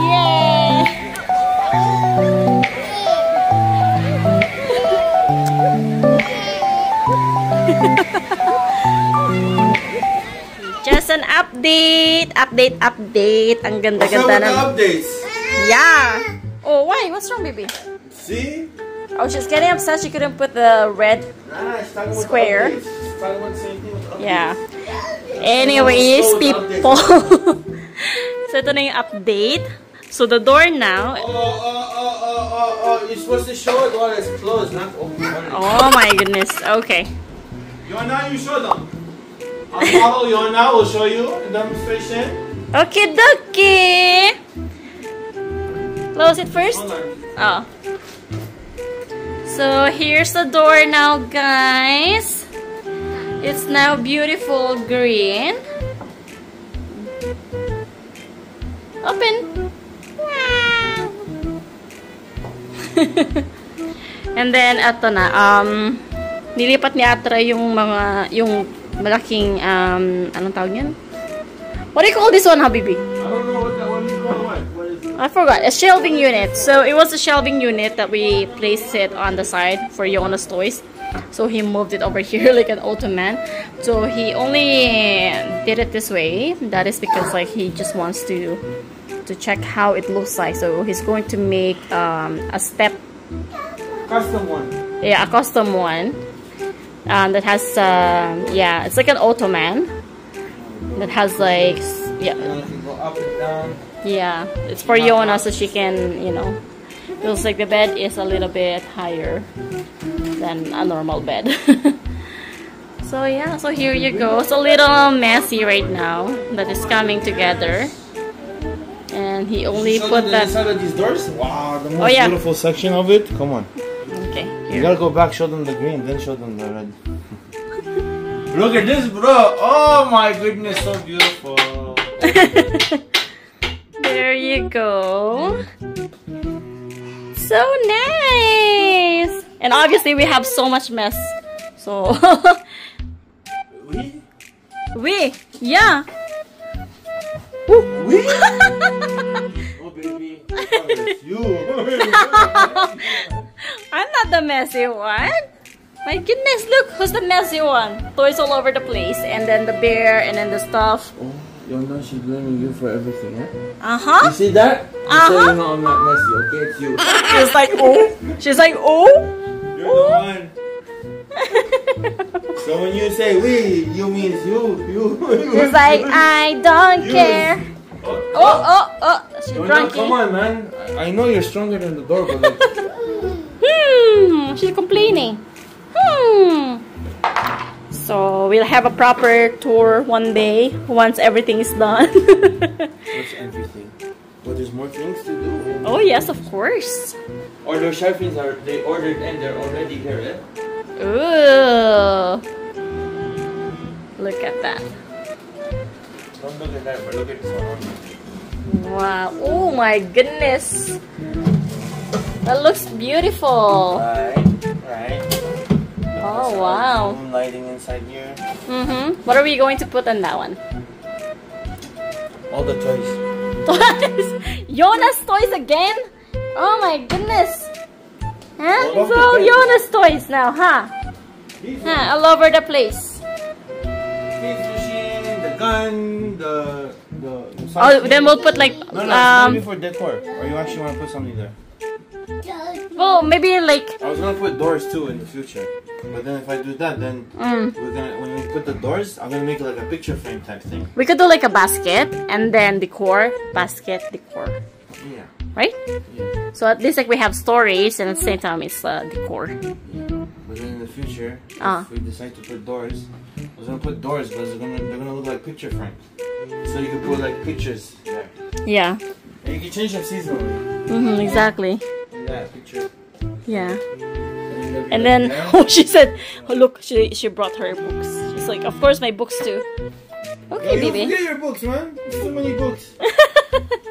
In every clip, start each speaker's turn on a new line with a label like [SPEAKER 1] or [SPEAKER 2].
[SPEAKER 1] Yay! Just an update. Update. Ang ganda-ganda na.
[SPEAKER 2] Updates.
[SPEAKER 1] Yeah. Oh, why? What's wrong, baby?
[SPEAKER 2] See?
[SPEAKER 1] Oh, she's getting upset she couldn't put the red square. Yeah. Anyways, people. So, ito na yung update. So, the door now.
[SPEAKER 2] You're supposed to show it while it's closed, not open.
[SPEAKER 1] Oh my goodness. Okay.
[SPEAKER 2] Yona, you show them. Our model Yona will show you the demonstration.
[SPEAKER 1] Okay, dokie. Close it first.
[SPEAKER 2] Hold on.
[SPEAKER 1] Oh. So here's the door now, guys. It's now beautiful green. Open. And then eto na. Nilipat ni Atra yung malaking anong tawag yan? What do you call this one, Habibi?
[SPEAKER 2] I don't know what that one is called. What is it?
[SPEAKER 1] I forgot. A shelving unit. So it was a shelving unit that we placed it on the side for Yona's toys. So he moved it over here like an Ottoman. So he only did it this way. That is because like he just wants to check how it looks like. So he's going to make a step.
[SPEAKER 2] Custom one.
[SPEAKER 1] Yeah, a custom one. That has yeah, it's like an Ottoman. That has like yeah.
[SPEAKER 2] And you can go up and down.
[SPEAKER 1] Yeah, it's for Yona so she can, you know, feels like the bed is a little bit higher than a normal bed. So yeah, so here you go. It's a little messy right now that is coming together. And he only put that.
[SPEAKER 2] Inside of these doors? Wow, the most
[SPEAKER 1] yeah.
[SPEAKER 2] beautiful section of it. Come on.
[SPEAKER 1] Okay.
[SPEAKER 2] You gotta go back, show them the green, then show them the red. Look at this, bro. Oh my goodness, so beautiful.
[SPEAKER 1] There you go. So nice. And obviously we have so much mess. So we yeah.
[SPEAKER 2] We? Oh baby, it's you.
[SPEAKER 1] I'm not the messy one. My goodness, look, who's the messy one? Toys all over the place, and then the bear, and then the stuff.
[SPEAKER 2] Oh, Yona, she's blaming you for everything, huh?
[SPEAKER 1] Uh-huh.
[SPEAKER 2] You see that?
[SPEAKER 1] Uh-huh.
[SPEAKER 2] You know I'm not messy, okay? It's you.
[SPEAKER 1] She's like, oh. She's like, oh.
[SPEAKER 2] You're the one. So when you say we, you means you.
[SPEAKER 1] She's like, I don't care. Oh. She's drunk.
[SPEAKER 2] Come on, man. I know you're stronger than the door, but like...
[SPEAKER 1] She's complaining. So we'll have a proper tour one day once everything is done.
[SPEAKER 2] What's everything? Well, there's more things to do.
[SPEAKER 1] Oh yes, of course.
[SPEAKER 2] Or their shelvings are they ordered and they're already here, eh?
[SPEAKER 1] Ooh. Look at that.
[SPEAKER 2] Don't look at that, but look at this one.
[SPEAKER 1] Wow. Oh my goodness. That looks beautiful.
[SPEAKER 2] Right.
[SPEAKER 1] Oh wow.
[SPEAKER 2] Moon lighting inside here.
[SPEAKER 1] What are we going to put on that one?
[SPEAKER 2] All the toys.
[SPEAKER 1] Toys? Yona's toys again? Oh my goodness. Huh? It's all Yona's toys now, huh? All over the place.
[SPEAKER 2] Face machine, the gun, the
[SPEAKER 1] Oh, then we'll put like
[SPEAKER 2] No, it's maybe for decor. Or you actually want to put something there?
[SPEAKER 1] well, maybe like
[SPEAKER 2] I was gonna put doors too in the future. But then if I do that, then we're gonna when we put the doors, I'm gonna make it like a picture frame type thing.
[SPEAKER 1] we could do like a basket and then decor, basket, decor.
[SPEAKER 2] Yeah.
[SPEAKER 1] Right?
[SPEAKER 2] Yeah.
[SPEAKER 1] So at least like we have stories and at the same time it's decor.
[SPEAKER 2] Yeah. But then in the future, if we decide to put doors, I was gonna put doors, but they're gonna look like picture frames. So you can put like pictures there.
[SPEAKER 1] Yeah.
[SPEAKER 2] And you can change them seasonally.
[SPEAKER 1] Exactly.
[SPEAKER 2] Like that picture.
[SPEAKER 1] Yeah.
[SPEAKER 2] And
[SPEAKER 1] And then oh, she said, oh look, she brought her books. She's like, of course my books too. Okay,
[SPEAKER 2] you
[SPEAKER 1] baby.
[SPEAKER 2] forget your books, man. There's so many books.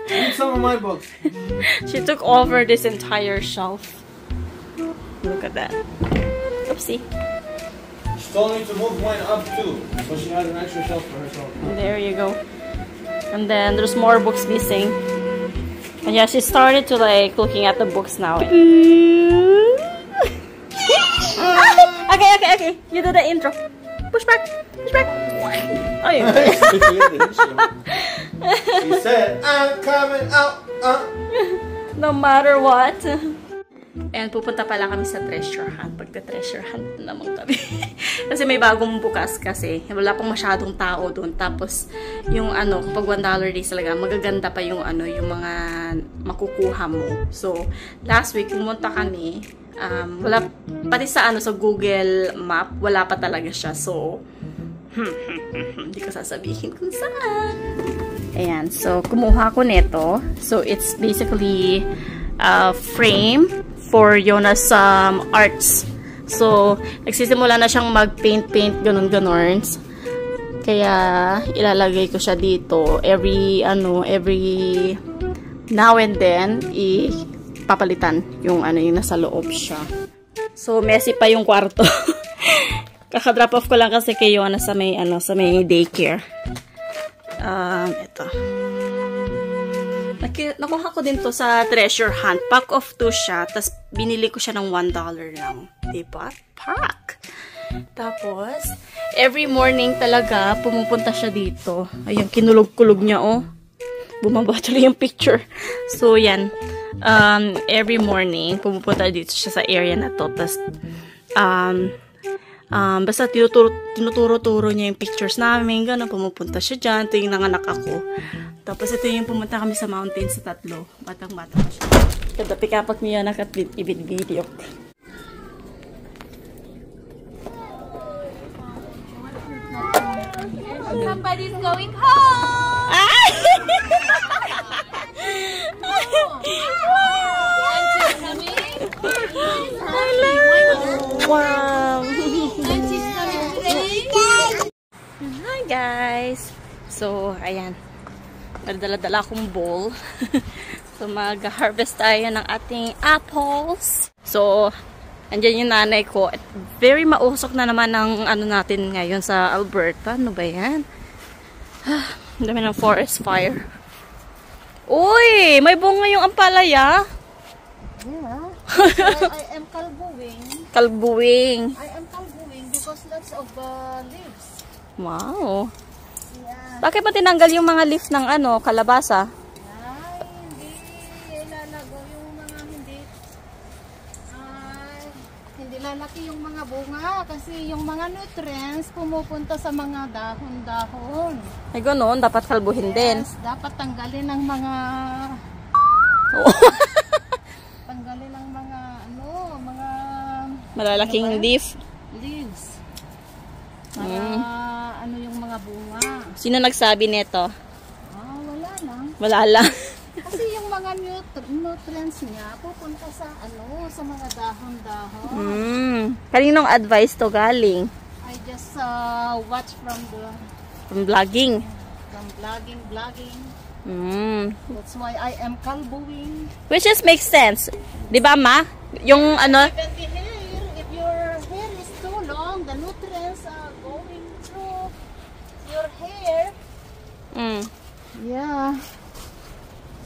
[SPEAKER 2] Read some of my books.
[SPEAKER 1] She took over this entire shelf. Look at that. Oopsie.
[SPEAKER 2] She told me to move mine up too, so she has an extra shelf for herself.
[SPEAKER 1] There you go. And then there's more books missing. And yeah, she started to like looking at the books now. Okay. You do the intro. Push back. Oh, yeah.
[SPEAKER 2] She said, I'm coming out.
[SPEAKER 1] No matter what. And pupunta pala kami sa treasure hunt. Pagka-treasure hunt naman kami. Kasi may bagong bukas kasi. Wala pang masyadong tao doon. Tapos, yung ano, kapag $1 days talaga, magaganda pa yung ano, yung mga makukuha mo. So, last week, pumunta kami. Wala, pati sa ano, sa Google Map, wala pa talaga siya. So, hindi ko sasabihin kung saan. Ayan, so, kumuha ko nito. So, it's basically a frame for Jonas arts. So, nagsisimula na siyang mag-paint, ganon. Kaya, ilalagay ko siya dito. Every now and then, papalitan yung yung nasa loob siya. So, messy pa yung kwarto. Kaka-drop off ko lang kasi kay Jonas sa may, sa may daycare. Ito. Nakuha ko din to sa treasure hunt. Pack of 2 siya. Tapos, binili ko siya ng $1 lang. Diba? Pack! Tapos, every morning talaga, pumupunta siya dito. Ayun, kinulog-kulog niya, oh. Bumaba tuloy yung picture. So, yan. Every morning, pumupunta dito siya sa area na to. Tapos, basta tinuturo-turo niya yung pictures namin. Gano'n, pumupunta siya dyan. Ito yung nanganak ako. Tapos, ito yung pumunta kami sa mountain sa 3. Batang-bata pa siya. Kada pikapak niya nakapit-ibid-video.
[SPEAKER 3] Somebody's going home!
[SPEAKER 1] Wow!
[SPEAKER 3] Auntie's coming today!
[SPEAKER 1] Hi guys! So, ayan. Dala-dala akong bowl. So, mag-harvest tayo ng ating apples. So, andyan yung nanay ko. At very mausok na naman ang natin ngayon sa Alberta. Ano ba yan? Ang dami ng forest fire. Uy! May bunga yung ampalaya.
[SPEAKER 3] Yeah. I am kalbuwing.
[SPEAKER 1] Kalbuwing.
[SPEAKER 3] I am kalbuwing because lots of leaves.
[SPEAKER 1] Wow.
[SPEAKER 3] Yeah.
[SPEAKER 1] Bakit ba tinanggal yung mga leaf ng kalabasa?
[SPEAKER 3] Ay, hindi lalago yung mga hindi lalaki yung mga bunga kasi yung mga nutrients pumupunta sa mga dahon-dahon.
[SPEAKER 1] Ay, ganoon. Dapat kalbuhin din.
[SPEAKER 3] Yes, dapat tanggalin ng mga tanggalin ng mga mga
[SPEAKER 1] malalaking leaf.
[SPEAKER 3] leaves. Para yung mga bunga.
[SPEAKER 1] Sino nagsabi nito?
[SPEAKER 3] Wala lang.
[SPEAKER 1] Wala lang.
[SPEAKER 3] Kasi yung mga nutrients niya pupunta sa sa mga dahon-dahon.
[SPEAKER 1] Kaninong advice to galing?
[SPEAKER 3] I just watch from
[SPEAKER 1] vlogging.
[SPEAKER 3] From vlogging.
[SPEAKER 1] That's
[SPEAKER 3] why I am kalbuwing.
[SPEAKER 1] Which just makes sense. 'Di ba, ma? Yung
[SPEAKER 3] Even the hair, if your hair is too long, the nutrients are going through your hair. Yeah.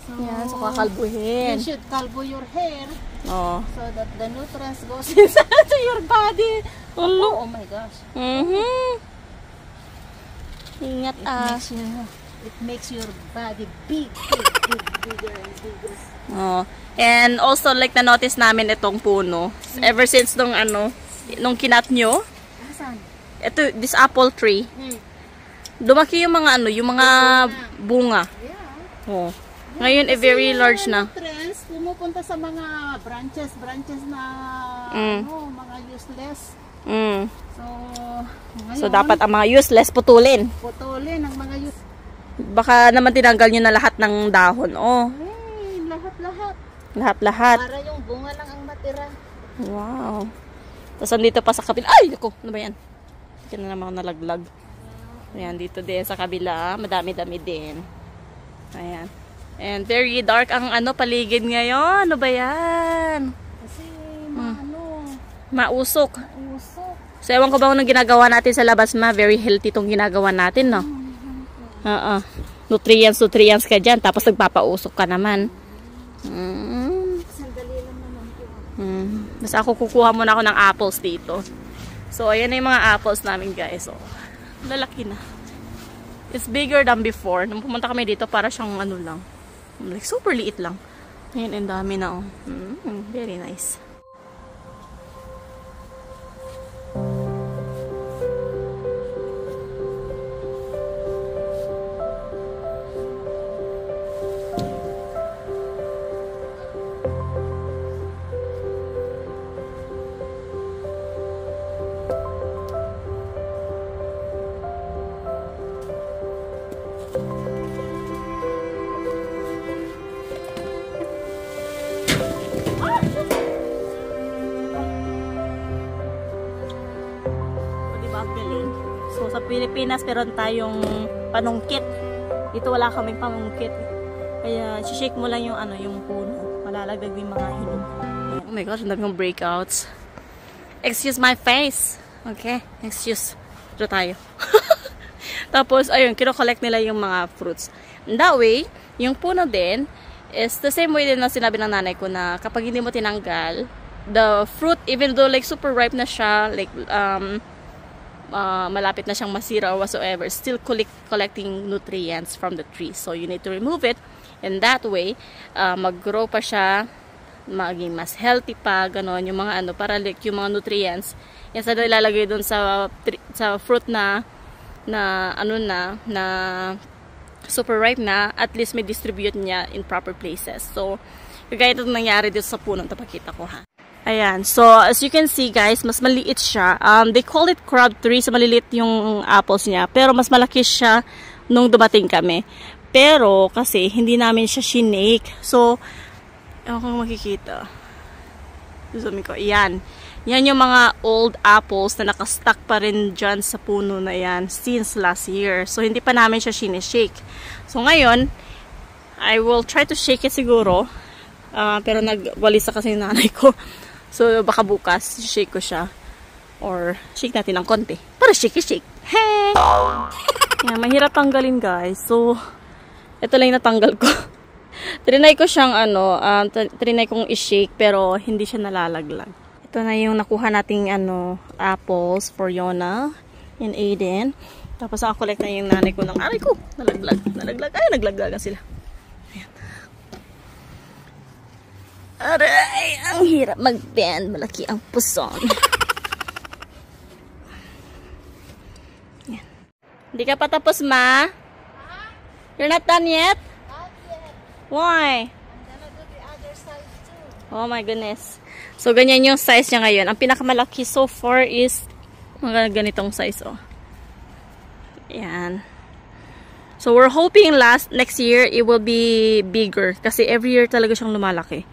[SPEAKER 3] So,
[SPEAKER 1] yan, so kakalbuhin.
[SPEAKER 3] You should kalbo your hair.
[SPEAKER 1] Oh.
[SPEAKER 3] So that the nutrients goes inside to your body. Oh my gosh.
[SPEAKER 1] Ingat
[SPEAKER 3] It makes your body bigger and bigger.
[SPEAKER 1] Oh. And also like na-notice namin itong puno. Ever since nung kinat nyo.
[SPEAKER 3] Asan?
[SPEAKER 1] Ito, this apple tree. Dumaki yung mga yung mga bunga.
[SPEAKER 3] Yeah.
[SPEAKER 1] Oh. Ngayon very large na.
[SPEAKER 3] Nutrients pumupunta sa mga branches na mga useless.
[SPEAKER 1] So dapat ang mga useless putulin
[SPEAKER 3] ang mga useless.
[SPEAKER 1] Baka naman tinanggal nyo na lahat ng dahon. Oh.
[SPEAKER 3] Hey,
[SPEAKER 1] Lahat.
[SPEAKER 3] Para yung bunga lang ang matira.
[SPEAKER 1] Wow. Tapos andito pa sa kabila. Ay, ako. Ano ba yan? Hindi na naman ako nalaglag. Ayan, dito din sa kabila. Madami-dami din. Ayan. And very dark ang paligid ngayon. Ano ba yan?
[SPEAKER 3] Kasi
[SPEAKER 1] mausok.
[SPEAKER 3] Mausok.
[SPEAKER 1] So, ewan ko ba kung ginagawa natin sa labas, ma? Very healthy itong ginagawa natin, no? Nutrients ka dyan. Tapos nagpapausok ka naman.
[SPEAKER 3] Sandali lang naman po.
[SPEAKER 1] Basta ako kukuha muna ako ng apples dito. So, ayan na yung mga apples namin, guys. So, lalaki na. It's bigger than before. Nung pumunta kami dito, para siyang ano lang. Like, super liit lang. Ayan, ang dami na, oh. Very nice. So, sa Pilipinas, meron tayong panungkit. Dito wala kaming panungkit. Kaya, shake mo lang yung, ano, yung puno. Malalagdag yung mga hinog. Oh my gosh, ang dami yung breakouts. Excuse my face. Okay? Excuse. Dito tayo. Tapos, ayun, kino-collect nila yung mga fruits. And that way, yung puno din, is the same way din na sinabi ng nanay ko na kapag hindi mo tinanggal, the fruit, even though like super ripe na siya, like, malapit na siyang masira or whatsoever, still collecting nutrients from the tree. So, you need to remove it. And that way, mag-grow pa siya, maging mas healthy pa, ganon, yung mga ano, para like yung mga nutrients, yan sa ilalagay dun sa fruit na super ripe na, at least may distribute niya in proper places. So, kagaya itong nangyari dito sa puno, tapakita ko ha. Ayan. So, as you can see, guys, mas maliit siya. They call it crab tree. So, maliliit yung apples niya. Pero, mas malaki siya nung dumating kami. Pero, kasi, hindi namin siya shinake. So, ewan kung makikita. Zoom ko. Yan. Yan yung mga old apples na nakastuck pa rin dyan sa puno na yan since last year. So, hindi pa namin siya shake. So, ngayon, I will try to shake it siguro. Pero, nagwalisa kasi yung nanay ko. So, baka bukas, shake ko siya. Or, shake natin ng konti. Para shake. Hey! Yan, mahirap tanggalin, guys. So, ito lang yung natanggal ko. Trinay ko siyang, trinay kong i-shake, pero hindi siya nalalaglag. Ito na yung nakuha nating, apples for Yona and Aiden. Tapos, collect na yung nanay ko ng aray ko. Nalaglag. Ay, naglaglagan sila. Aray, ang hirap mag-bend. Malaki ang puson. Yan. Hindi ka pa tapos, ma? You're not done yet?
[SPEAKER 3] Not yet.
[SPEAKER 1] Why?
[SPEAKER 3] I'm gonna do the other side too.
[SPEAKER 1] Oh my goodness. So, ganyan yung size niya ngayon. Ang pinakamalaki so far is mga ganitong size, oh. Yan. So, we're hoping next year, it will be bigger. Kasi every year talaga siyang lumalaki.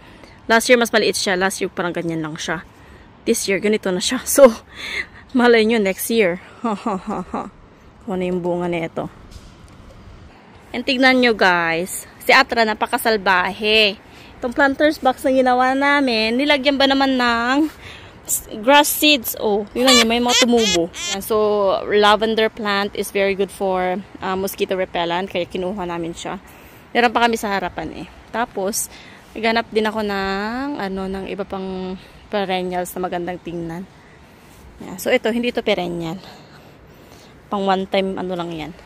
[SPEAKER 1] Last year, mas maliit siya. Last year, parang ganyan lang siya. This year, ganito na siya. So, malay nyo, next year. Kung ano yung bunga na ito. And tignan nyo, guys. Si Atra, napakasalbahe. Itong planter's box na ginawa namin, nilagyan ba naman ng grass seeds? Oh, yun nyo, may mga tumubo. So, lavender plant is very good for mosquito repellent. Kaya kinuha namin siya. Meron pa kami sa harapan eh. Tapos, naghanap din ako ng iba pang perennials na magandang tingnan. Yeah, so ito, hindi ito perennial. Pang one time lang yan.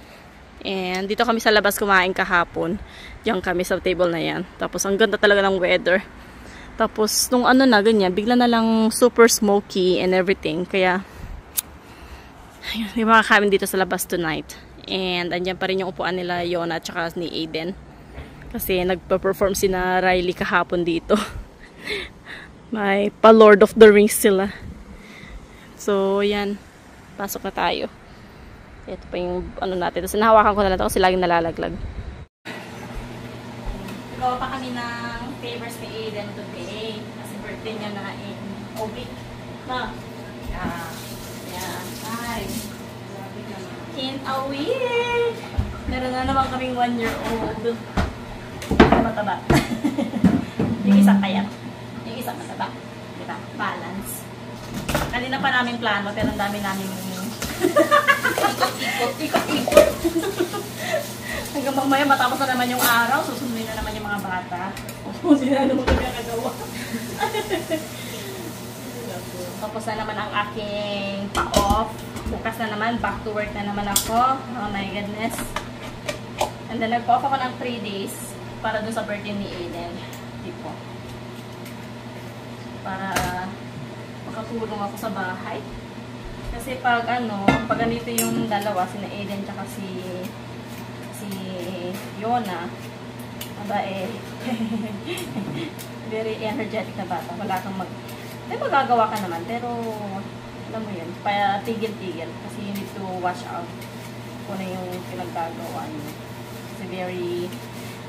[SPEAKER 1] And dito kami sa labas kumain kahapon. Diyan kami sa table na yan. Tapos ang ganda talaga ng weather. Tapos nung ganyan, bigla na lang super smoky and everything. Kaya ayun, may mga kami dito sa labas tonight. And andyan pa rin yung upuan nila Yona at saka ni Aiden. Kasi nagpa-perform si na Riley kahapon dito. May pa-Lord of the Rings sila. So, yan. Pasok na tayo. Ito pa yung natin. Tapos nahawakan ko na lang ito kasi laging nalalaglag. Gawa pa kami ng favors ni Aiden today. Kasi birthday niya na in a week. Yeah. Hi. In a week. Meron na naman kaming 1-year-old. Mataba. Yung isang kayat. Yung isang mataba. Diba? Balance. Kanina pa namin plano, pero ang dami namin ikot-ikot. Hanggang mamaya matapos na naman yung araw, susunduin na naman yung mga bata. Hindi na naman nagkakagawa. Tapos na naman ang aking pa-off. Bukas na naman, back to work na naman ako. Oh my goodness. And then nag-off ako ng 3 days para dun sa birthday ni Aiden. Tipo. Para makatulong ako sa bahay. Kasi pag pag ganito yung dalawa, si Aiden tsaka si Yona, very energetic na bata. Wala kang may magagawa ka naman, pero alam mo yun, pa tigil-tigil kasi you need to watch out kung ano yung pinaggagawa niyo. Kasi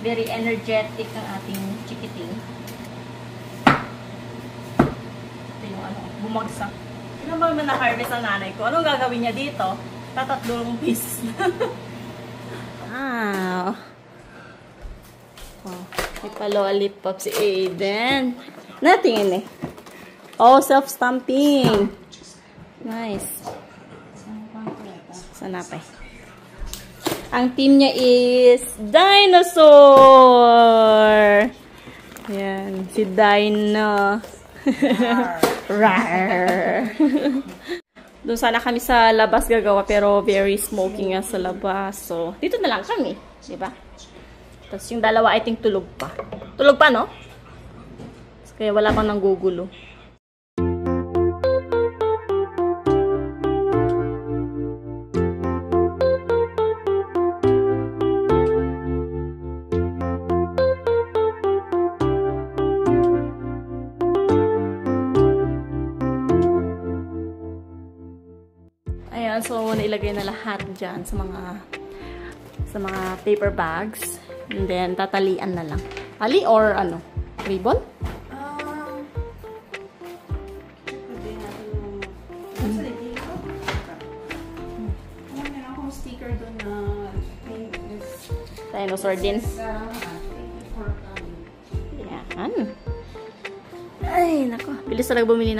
[SPEAKER 1] very energetic ang ating chikiting. Ito yung bumagsak. Ilan ba naman na-harvest ang nanay ko? Anong gagawin niya dito? Tatatlong pieces. Wow! Oh, may pa-lollipop si Aiden. Natingin eh. Oh, self-stamping. Nice. Sana pa. Ang team niya is Dinosaur. Yan, si Dino. Rar. Doon sana kami sa labas gagawa pero very smoky nga sa labas. So, dito na lang kami. Diba? Tapos yung dalawa I think tulog pa. Tulog pa, no? Kaya wala pang nanggugulo. Ayan, so nailagay na lahat dyan sa mga paper bags. And then, tatalian na lang. Tali or ribbon?
[SPEAKER 3] Sticker doon na
[SPEAKER 1] Dinosaur din. Yan. Ay, nako. Bilis talaga bumili.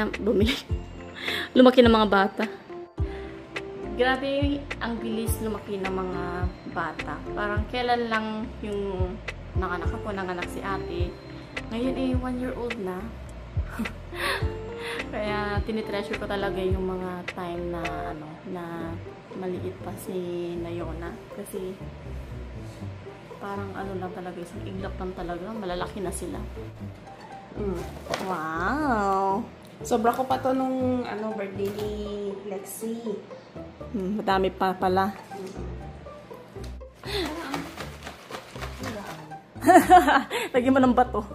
[SPEAKER 1] Lumaki ng mga bata. Grabe, ang bilis lumaki ng mga bata. Parang kailan lang yung nanganak si ate. Ngayon 1-year-old na. Kaya tinitreasure ko talaga yung mga time na na maliit pa si Nayona. Kasi parang lang talaga, isang iglap lang talaga. Malalaki na sila. Wow!
[SPEAKER 3] Sobra ko pa to nung birthday ni Lexi.
[SPEAKER 1] Madami pa pala. Lagyan mo ng bato.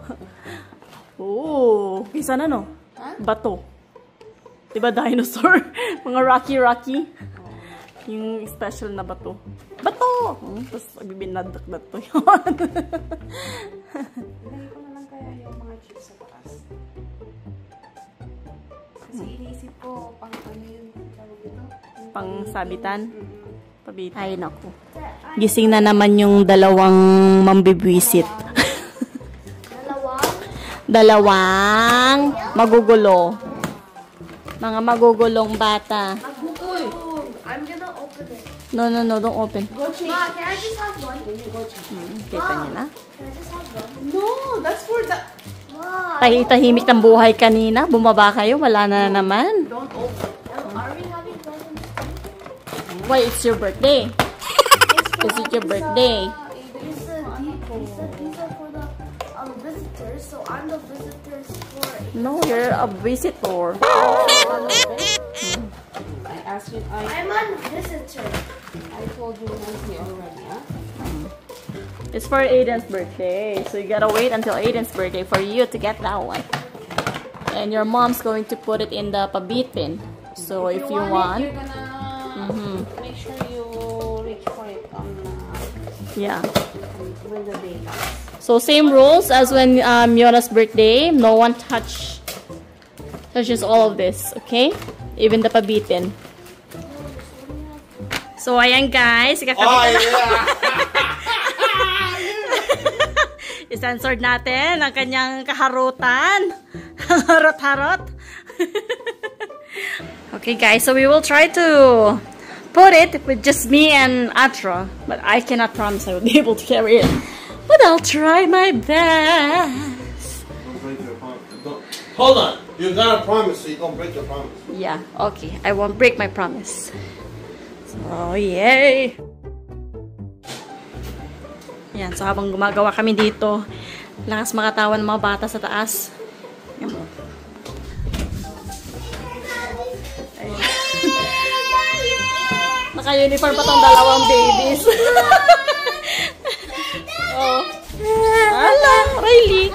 [SPEAKER 1] Oh, isa na no? Huh? Bato. Diba dinosaur? Mga Rocky. Yung special na bato. Bato! Tapos bibinadak-dak to yun.
[SPEAKER 3] Ilagay ko na lang kaya yung mga chips sa taas. Kasi iniisip ko pang yun.
[SPEAKER 1] Pang sabitan? Pabitan. Ay, naku. Gising na naman yung dalawang mambibwisit. Dalawang magugulo. Mga magugulong bata.
[SPEAKER 3] I'm gonna open it.
[SPEAKER 1] No, don't open.
[SPEAKER 3] Ma, can I just have one?
[SPEAKER 1] Kita niyo na?
[SPEAKER 3] Can I just have one? No, that's for the...
[SPEAKER 1] Tahimik ng buhay kanina. Bumaba kayo. Wala na naman.
[SPEAKER 3] Don't open. Are we having one?
[SPEAKER 1] Why, it's your birthday. Is it your birthday?
[SPEAKER 4] These are for the visitors, so I'm the visitors for...
[SPEAKER 1] No, you're a visitor.
[SPEAKER 3] I asked you...
[SPEAKER 4] I'm a visitor.
[SPEAKER 3] I told you Nancy already, huh?
[SPEAKER 1] It's for Aiden's birthday. So you gotta wait until Aiden's birthday for you to get that one. And your mom's going to put it in the pabitin. So if you want...
[SPEAKER 3] You're gonna make sure you reach for it on
[SPEAKER 1] yeah.
[SPEAKER 3] when the day comes.
[SPEAKER 1] So same rules as when Yona's birthday. No one touches all of this, okay? Even the pabitin. So ayan guys, ikakabit na. I-censored natin ang kanyang kaharutan. Harot-harot. Okay guys, so we will try to put it with just me and Atra, but I cannot promise I will be able to carry it. But I'll try my best.
[SPEAKER 2] Don't break your promise. Hold on. You gotta promise, so you don't break your promise.
[SPEAKER 1] Yeah, okay. I won't break my promise. So, yay! Yan, so habang gumagawa kami dito, lakas makatawa ng mga bata sa taas. Yan mo. Naka-uniform pa tong dalawang babies. Oh. Ala, Riley.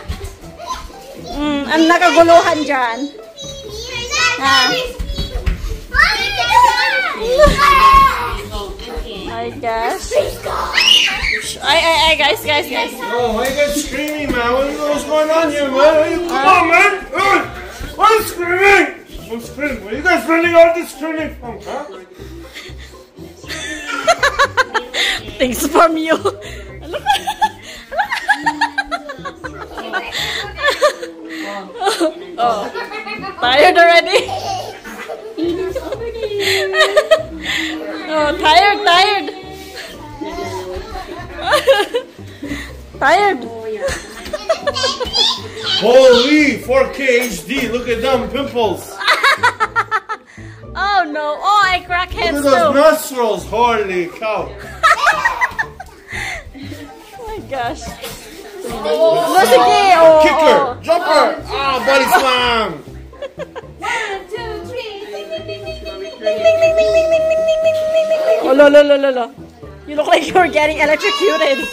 [SPEAKER 1] Ang nakaguluhan dyan. Ha? I guess. Ay, guys.
[SPEAKER 2] Oh, why you guys screaming, man? What's going on here, man? Come on, man! Why screaming? I'm screaming. Where are you guys running out of this screaming from, huh?
[SPEAKER 1] Thanks from you. Oh, tired already? Oh, tired. Tired.
[SPEAKER 2] Holy 4K HD, look at them pimples.
[SPEAKER 1] Oh no, oh, I crack heads
[SPEAKER 2] Look at those
[SPEAKER 1] too.
[SPEAKER 2] nostrils, holy cow.
[SPEAKER 1] Oh my gosh. Oh, sige, oh,
[SPEAKER 2] Kicker,
[SPEAKER 1] oh.
[SPEAKER 2] jumper, body slam.
[SPEAKER 3] 1, 2, 3.
[SPEAKER 1] Oh, lo. You look like you're getting electrocuted.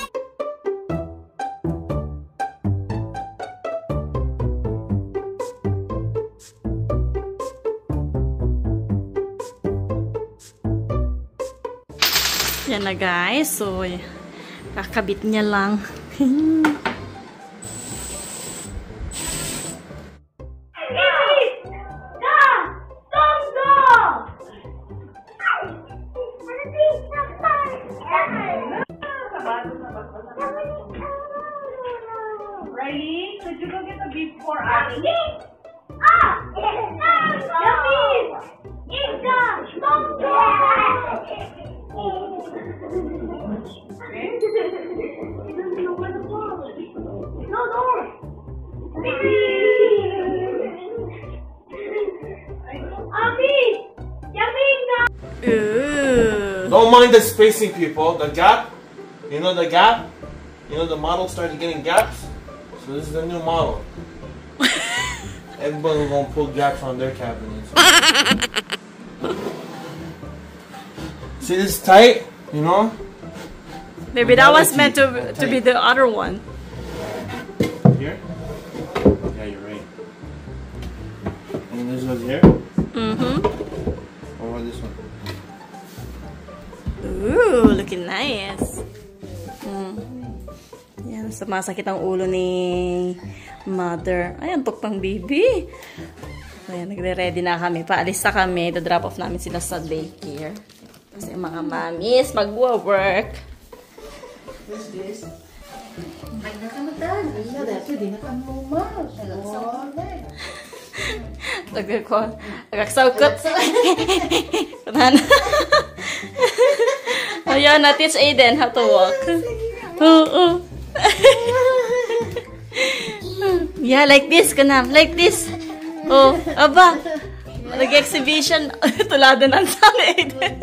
[SPEAKER 1] Yan na guys, so kakabit niya lang.
[SPEAKER 3] Riley, could you go get the beef for us?
[SPEAKER 1] Ooh.
[SPEAKER 2] Don't mind the spacing, people. The gap, you know the gap? You know the model started getting gaps? So this is the new model. Everybody's gonna pull gaps on their cabinets. See this tight? You know?
[SPEAKER 1] Maybe that was meant to be the other one.
[SPEAKER 2] Here? Yeah, you're right. And this goes here? Or this one?
[SPEAKER 1] Ooh, looking nice. Yan, sumasakit ang ulo ni mother. Ay, antok pang baby. Ayan, nagre-ready na kami. Paalis na kami. Do-drop off namin sila sa daycare. Kasi mga mamis, magwo-work.
[SPEAKER 3] What's this? Nagkakamatan. Pwede na kang lumal.
[SPEAKER 1] Nagsaukot. Ayan, na-teach Aiden how to walk. Yeah, like this, kanam. Like this. Oh, aba. Nag-exhibition. Tulado ng sang Aiden.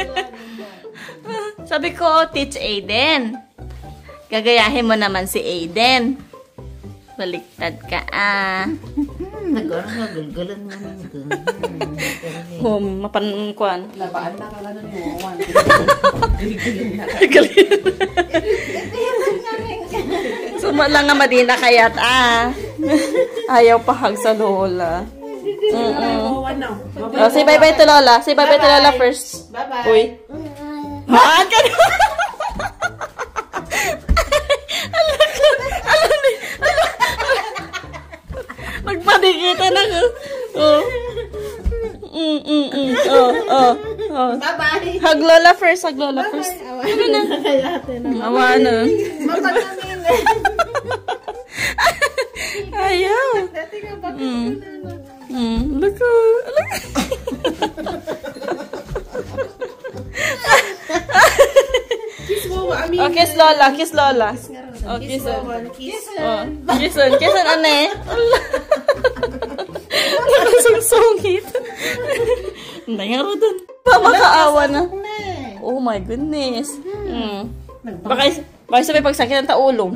[SPEAKER 1] Sabi ko, teach Aiden. Gagayahin mo naman si Aiden. Baliktad ka,
[SPEAKER 3] Nagulgulan mo nang
[SPEAKER 1] mapankuan.
[SPEAKER 3] labaan na ka na ni Wawan.
[SPEAKER 1] Sumala nga madina kaya't, ayaw pahag sa lola.
[SPEAKER 3] Wawan na.
[SPEAKER 1] Oh, say bye-bye to lola. Say bye-bye to lola first.
[SPEAKER 3] Bye-bye.
[SPEAKER 1] Uy. Haan ka na. Magpadikita na ko. Oh.
[SPEAKER 3] Bye-bye.
[SPEAKER 1] Hug lola first. Hug lola first. Awa na.
[SPEAKER 3] Mapanamin.
[SPEAKER 1] Ayaw.
[SPEAKER 3] Dati ka ba?
[SPEAKER 1] Look. kiss Lola, kiss Lola. Oh, kissan. Oh, kissan, ane. Nakasungsungit. Nangaro dun. Pamakaawa na. Oh my goodness. Baka sabi pagsakit ng taulong.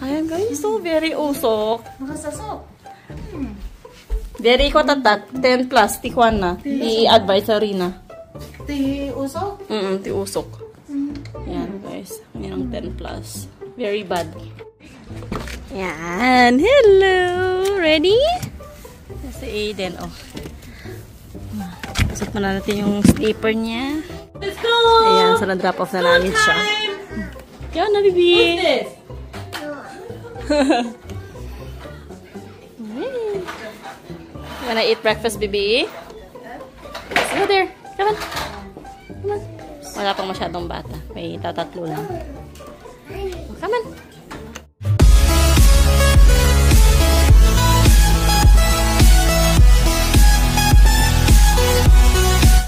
[SPEAKER 1] Ayan guys, so very usok.
[SPEAKER 3] Makasasok.
[SPEAKER 1] Very ko tatat, 10 plus, tikwan na. I-advisory na.
[SPEAKER 3] Ti usok?
[SPEAKER 1] Ti usok. Yan guys, mayroong 10 plus. Very bad. Yan, hello! Ready? Si Aiden, oh. Pasok na natin yung sleeper niya.
[SPEAKER 3] Let's go!
[SPEAKER 1] Ayan, so na-drop off na namin siya. Yan na, baby!
[SPEAKER 3] What's this?
[SPEAKER 1] Wanna eat breakfast, baby? Let's go there. Come on. Come on. Wala pang masyadong bata. May tatatlo lang. Come on.